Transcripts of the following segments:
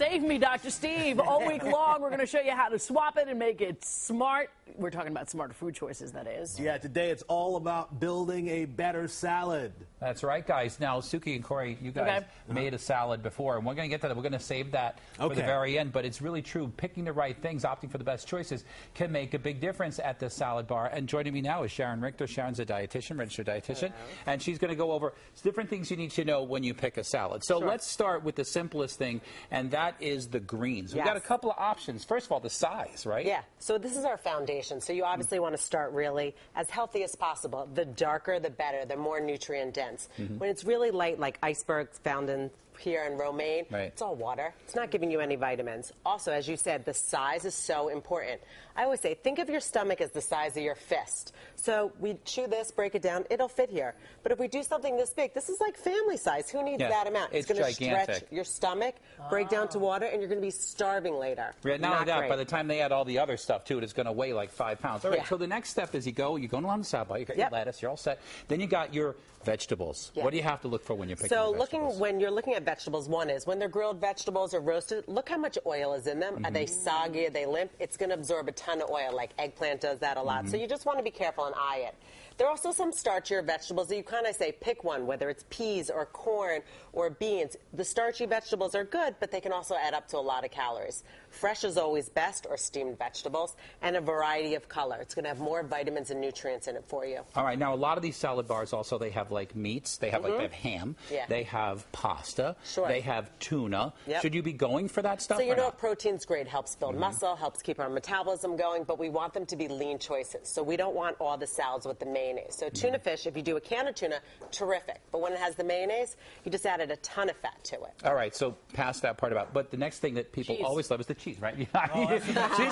Save me, Dr. Steve. All week long, we're going to show you how to swap it and make it smart. We're talking about smarter food choices, that is. Yeah, today it's all about building a better salad. That's right, guys. Now, Suki and Corey, you guys made a salad before, and we're going to get to that. We're going to save that for the very end, but it's really true. Picking the right things, opting for the best choices can make a big difference at the salad bar. And joining me now is Sharon Richter. Sharon's a dietitian, registered dietitian, and she's going to go over different things you need to know when you pick a salad. So let's start with the simplest thing, and that is the greens. We've got a couple of options. First of all, the size, right? Yeah, so this is our foundation. So you obviously want to start really as healthy as possible. The darker, the better, the more nutrient dense. When it's really light, like icebergs found in here in romaine, it's all water. It's not giving you any vitamins. Also, as you said, the size is so important. I always say, think of your stomach as the size of your fist. So we chew this, break it down, it'll fit here. But if we do something this big, this is like family size. Who needs that amount? It's going to stretch your stomach, break down to water, and you're going to be starving later. Not only that, by the time they add all the other stuff to it, it's going to weigh like 5 pounds. All right, so the next step is you're going along the salad bar, you got your lettuce, you're all set. Then you got your vegetables. What do you have to look for when you're picking vegetables? So when you're looking at vegetables, one is when they're grilled vegetables or roasted, look how much oil is in them. Are they soggy? Are they limp? It's going to absorb a ton of oil, like eggplant does that a lot. So you just want to be careful and eye it. There are also some starchier vegetables that you kind of say pick one, whether it's peas or corn or beans. The starchy vegetables are good, but they can also add up to a lot of calories. Fresh is always best, or steamed vegetables, and a variety of color. It's going to have more vitamins and nutrients in it for you. All right, now a lot of these salad bars also, they have like meats, they have like they have ham, they have pasta, they have tuna. Should you be going for that stuff? So you know, protein's great, helps build muscle, helps keep our metabolism going, but we want them to be lean choices. So we don't want all the salads with the mayonnaise. So tuna fish, if you do a can of tuna, terrific. But when it has the mayonnaise, you just added a ton of fat to it. All right, so past that part about, but the next thing that people always love is the cheese, right? She's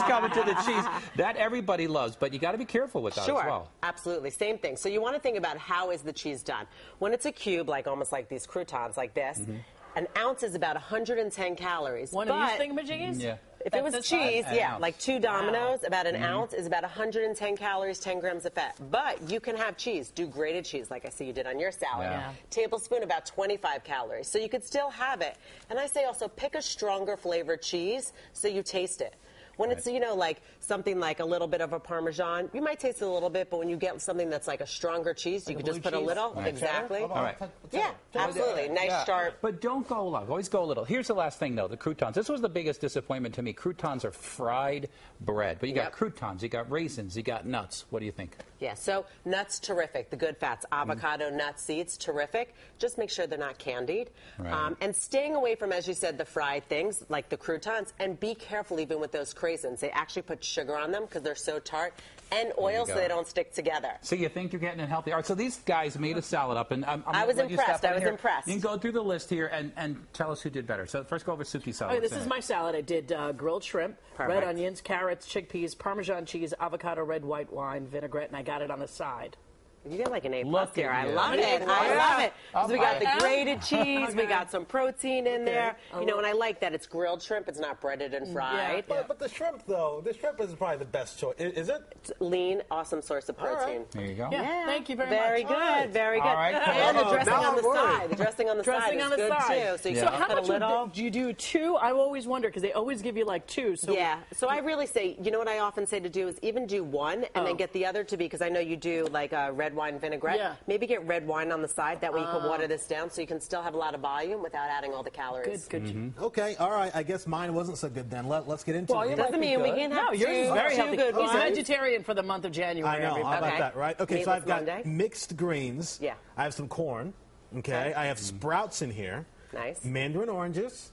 coming to the cheese. That everybody loves, but you got to be careful with that as well. Absolutely, same thing. So you want to think about how is the cheese done. When it's a cube, like almost like these croutons like this, an ounce is about 110 calories. One of these thingamajiggies? Yeah. If it was cheese, like 2 Dominoes, about an ounce is about 110 calories, 10 grams of fat. But you can have cheese. Do grated cheese, like I see you did on your salad. Tablespoon, about 25 calories. So you could still have it. And I say also pick a stronger flavored cheese so you taste it. When it's, you know, like something like a little bit of a Parmesan, you might taste it a little bit, but when you get something that's like a stronger cheese, you can just put a little. Exactly. All right. Yeah, absolutely. Nice, sharp. But don't go a lot. Always go a little. Here's the last thing, though, the croutons. This was the biggest disappointment to me. Croutons are fried bread. But you got croutons, you got raisins, you got nuts. What do you think? Yeah, so nuts, terrific. The good fats, avocado, nuts, seeds, terrific. Just make sure they're not candied. And staying away from, as you said, the fried things like the croutons. And be careful even with those craisins. They actually put sugar on them because they're so tart, and oil so they don't stick together. So you think you're getting it healthy. All right, so these guys made a salad up, and I was impressed. I was impressed. You can go through the list here and tell us who did better. So first go over Suki's salad. Okay, this is my salad. I did grilled shrimp, red onions, carrots, chickpeas, Parmesan cheese, avocado, red white wine, vinaigrette, and I got it on the side. You get like an A+ here. I love it. I love it. So we got the grated cheese. We got some protein in there. You know, and I like that it's grilled shrimp. It's not breaded and fried. But the shrimp, though, the shrimp is probably the best choice. Is it? It's lean, awesome source of protein. There you go. Yeah. Thank you very much. Good. Very good. And the dressing on the side. The dressing on the side is good, too. So you can put a little. Do you do 2? I always wonder because they always give you like 2. So yeah. So I really say, you know what I often say to do is even do 1 and then get the other to be, because I know you do like a red wine vinaigrette. Maybe get red wine on the side. That way you can water this down so you can still have a lot of volume without adding all the calories. Good. Okay, all right. I guess mine wasn't so good then. Let's get into it. It doesn't mean we can have yours is very healthy. Good He's vegetarian for the month of January. I know. How about that, right? Okay, so I've got mixed greens. Yeah. I have some corn. Okay. I have sprouts in here. Nice. Mandarin oranges,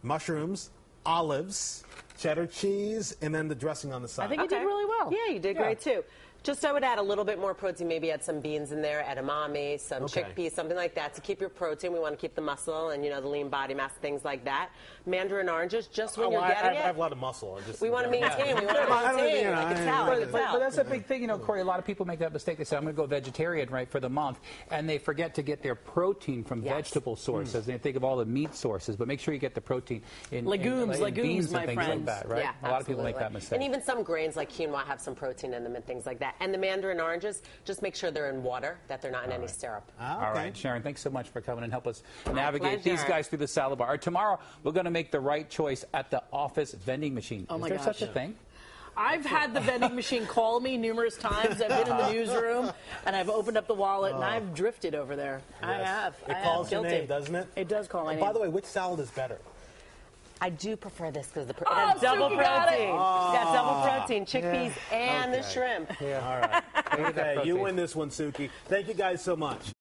mushrooms, olives, cheddar cheese, and then the dressing on the side. I think you did really well. Yeah, you did great too. Just I would add a little bit more protein, maybe add some beans in there, edamame, some chickpeas, something like that to keep your protein. We want to keep the muscle and, you know, the lean body mass, things like that. Mandarin oranges, just when you're getting I have a lot of muscle. We want to maintain. We want to maintain. I can tell. But that's a big thing, you know, Corey. A lot of people make that mistake. They say, I'm going to go vegetarian, right, for the month, and they forget to get their protein from vegetable sources. They think of all the meat sources, but make sure you get the protein in legumes, beans my and things friends. like that, right? Yeah, a lot of people make that mistake. And even some grains like quinoa have some protein in them and things like that. And the mandarin oranges, just make sure they're in water, that they're not in any syrup. Okay. All right, Sharon, thanks so much for coming and help us navigate these guys through the salad bar. Tomorrow, we're going to make the right choice at the office vending machine. Oh, Is my there gosh. such a thing? I've had the vending machine call me numerous times. I've been in the newsroom, and I've opened up the wallet, and I've drifted over there. Yes. I have. It calls your name, doesn't it? It does call my name. By the way, which salad is better? I do prefer this because it Oh, has double Suki got it. protein. Got double protein, chickpeas and the shrimp. All right. Okay, you win this one, Suki. Thank you guys so much.